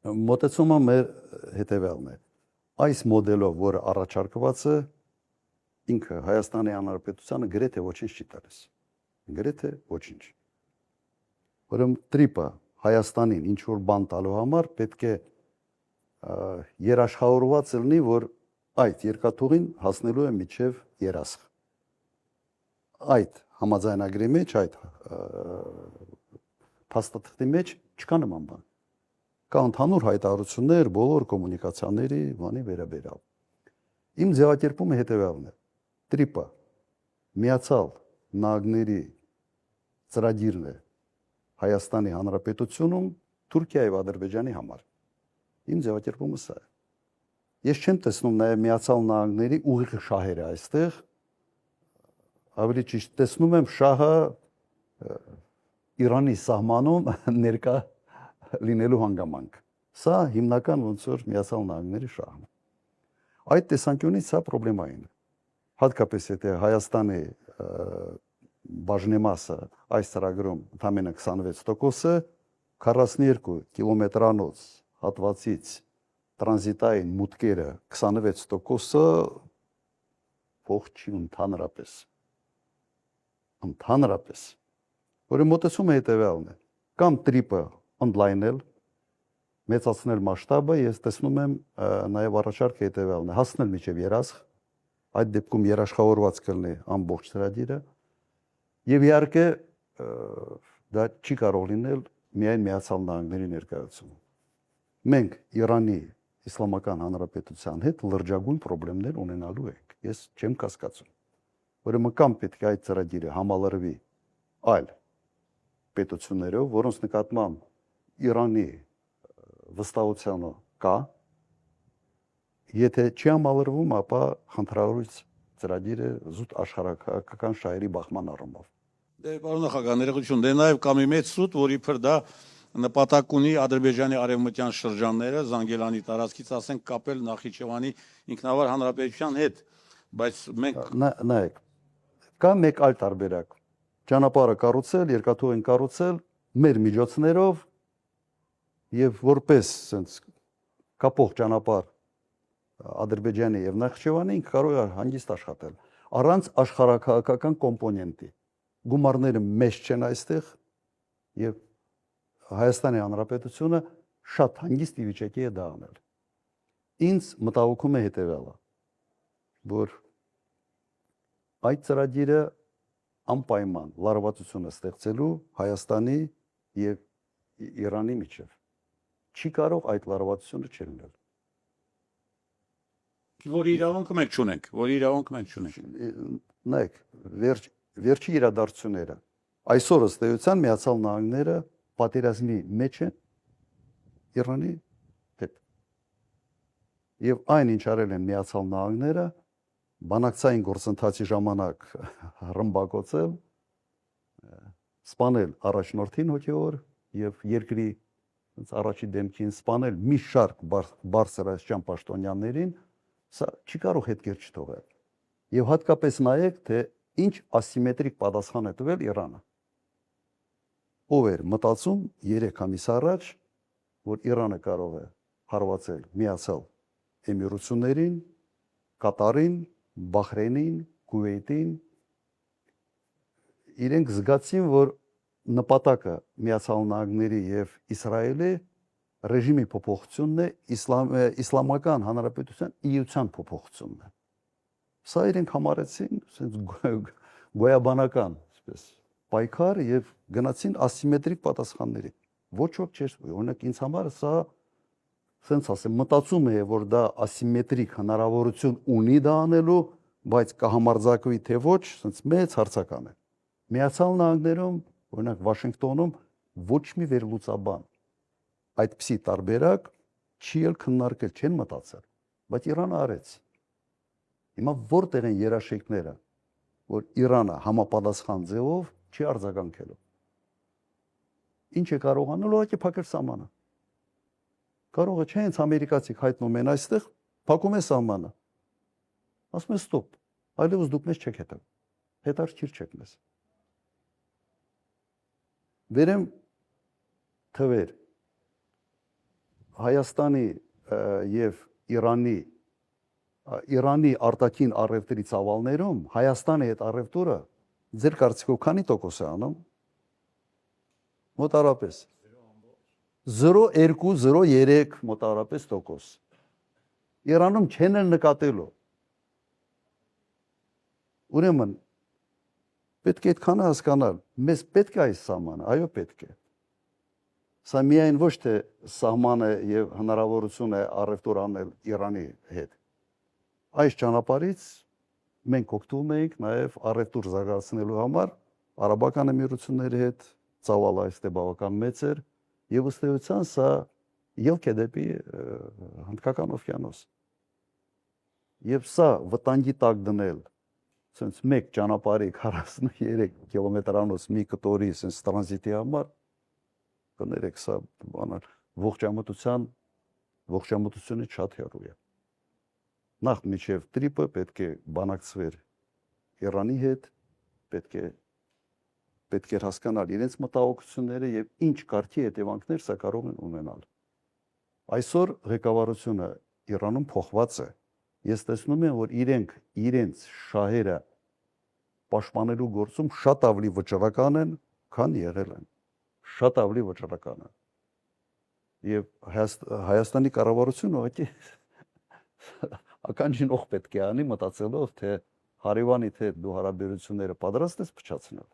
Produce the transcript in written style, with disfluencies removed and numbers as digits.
Մոտեցումը մեր հետևյալն է։ Այս մոդելով, որը առաջարկված է, ինքը Հայաստանի Հանրապետությանը գրեթե ոչինչ չի տալիս։ Գրեթե ոչինչ։ Ուրեմն տրիպը Հայաստանին ինչ որ բան տալու համար պետք է երաշխավորված լինի, որ այդ երկաթուղին հասնելու է մինչև Երասխ։ Այդ համաձայնագրի մեջ, այդ փաստաթղթի մեջ չկա նման բան։ Կա ընդհանուր հայտարարություններ բոլոր կոմունիկացիաների բանի վերաբերյալ։ Իմ ձևակերպումը հետևյալն է. տրիպը Միացյալ Նահանգների ծրագիրն է Հայաստանի Հանրապետությունում Թուրքիայի եւ Ադրբեջանի համար։ Իմ ձևակերպումը սա է։ Ես չեմ տեսնում նաեւ Միացյալ Նահանգների ուղիղ շահերը այստեղ, ավելի ճիշտ տեսնում եմ շահը Իրանի սահմանում ներկա լինելու հանգամանք։ Սա հիմնական ոնց որ Միացյալ Նահանգների շահն է։ Այդ տեսանկյունից սա պրոբլեմային է։ Հատկապես եթե Հայաստանի բաժնեմասը այս ծրագրում ընդամենը 26%-ը 42 կիլոմետրանոց հատվածից տրանզիտային մուտքերը 26%-ը փող չի ընդհանրապես։ Ընդհանրապես։ Որը մոտեցումը հետևյալն է։ Կամ տրիպը ընդլայնել, մեծացնել մասշտաբը, ես տեսնում եմ նաև առաջարկը հետևյալն է, հասնել մինչև Երասխ, այդ դեպքում երաշխավորված կլինի ամբողջ ծրագիրը, եւ իհարկե դա չի կարող լինել միայն Միացյալ Նահանգների ներկայացումը։ Մենք Իրանի Իսլամական Հանրապետության հետ լրջագույն խնդիրներ ունենալու ենք։ Ես չեմ կասկածում։ Ուրեմն կամ պետք է այդ ծրագիրը համալրվի այլ պետություններով, որոնց նկատմամբ Իրանի վստահությունը կա, եթե չի համալրվում, ապա խնդրահարույց ծրագիրը զուտ աշխարհական շահերի բախման առումով։ Դե պարոն նախագահ, ներողություն, դե նաև կա մի մեծ սուտ, որ իբր դա նպատակ ունի Ադրբեջանի արևմտյան շրջանները Զանգելանի տարածքից ասենք կապել Նախիջևանի ինքնավար հանրապետության հետ, բայց մենք նայեք, կա մեկ այլ տարբերակ։ Ճանապարհը կառուցել, երկաթուղին կառուցել մեր միջոցներով եւ որպես sense կապող ճանապարհ Ադրբեջանի եւ Նախիջևանի ինքը կարող է հանգիստ աշխատել առանց աշխարհակահաղական կոմպոնենտի։ Գումարները մեծ չեն այստեղ եւ Հայաստանի Հանրապետությունը շատ հանգիստ վիճակի է դա անել։ Ինձ մտահոգում է հետեւյալը, որ այդ ծրագիրը անպայման լարվածություն է ստեղծելու Հայաստանի եւ Իրանի միջև։ Չի կարող այդ լարվածությունը չլինել։ որ իրավունքը մենք չունենք, Նայեք, վերջի իրադարձությունները այսօր ըստ էության Միացյալ Նահանգները պատերազմի մեջ են Իրանի հետ։ Եվ այն ինչ արել են Միացյալ Նահանգները բանակցային գործընթացի ժամանակ ռմբակոծել, սպանել առաջնորդին հոգևոր եւ երկրի առաջի դեմքին սպանել մի շարք բարձրաստիճան պաշտոնյաներին, սա չի կարող հետքեր չթողել։ Եվ հատկապես նայեք, թե ինչ ասիմետրիկ պատասխան է տվել Իրանը։ Ով էր մտածում 3 ամիս առաջ, որ Իրանը կարող է հարվածել Միացյալ Էմիրություններին, Կատարին, Բահրեյնին, Քուվեյթին, իրենք զգացին, որ նպատակը Միացյալ Նահանգների եւ Իսրայելի ռեժիմի փոփոխությունն է, իսլամական հանրապետության իության փոփոխությունն է։ Սա իրենք համարեցին գոյաբանական, այսպես, պայքար եւ գնացին ասիմետրիկ պատասխանների։ Ոչ ոք չէր, օրինակ ինձ համար սա sense ասեմ, մտածում է, որ դա ասիմետրիկ հնարավորություն ունի դա անելու, բայց կհամարձակվի թե ոչ, sense մեծ հարցական է։ Միացյալ Նահանգներում, օրինակ Վաշինգտոնում ոչ մի վերլուծաբան այդպիսի տարբերակ չի էլ քննարկել, չեն մտածել, բայց Իրանը արեց։ Հիմա որտեղ են երաշխիքները, որ Իրանը համապատասխան ձևով չի արձագանքելու։ Ինչ է կարող անել, ուղղակի փակել սահմանը։ Կարող է չէ, հենց ամերիկացիք հայտնում են այստեղ, փակում է սահմանը։ Ասում են ստոպ, այլևս դուք մեզ չեք հետևում։ Հետաքրքիր չեք մեզ։ Վերեմ թվեր։ Հայաստանի եւ Իրանի արտաքին առևտրի ցավալներում Հայաստանի հետ առևտուրը ձեր կարծիքով քանի տոկոս է անում։ Մոտարապես 0.2-0.3 մոտարապես տոկոս։ Իրանում չեն էլ նկատելու։ Ուրեմն պետք է այդքանը հասկանալ, մեզ պետք է այս սահմանը, այո պետք է։ Սա միայն ոչ թե սահման է եւ հնարավորություն է առևտուր անել Իրանի հետ։ Այս ճանապարհից մենք օգտվում ենք նաեւ առևտուր զարգացնելու համար արաբական էմիրությունների հետ, ծավալը այստեղ բավական մեծ էր եւ ըստ էության սա ելք է դեպի Հնդկական օվկիանոս։ Եվ սա վտանգի տակ դնել sense մեկ ճանապարհի 43 կիլոմետրանոց մի կտորի sense տրանզիտի համար կներեք սա բանալ ողջամտությունը շատ հեռու է։ Նախ միջև տրիպը պետք է բանակցվեր Իրանի հետ, պետք է հասկանալ իրենց մտահոգությունները եւ ինչ կարգի հետևանքներ սա կարող են ունենալ։ Այսօր ղեկավարությունը Իրանում փոխված է։ Ես տեսնում եմ, որ իրենց շահերը պաշտպանելու գործում շատ ավելի վճռական են, քան եղել են։ Շատ ավելի վճռական են։ Եվ Հայաստանի կառավարությունը ուղղակի ականջին օղ պետք է անի մտածելով, թե հարևանիդ հետ դու հարաբերությունները պատրաստ ես փչացնել։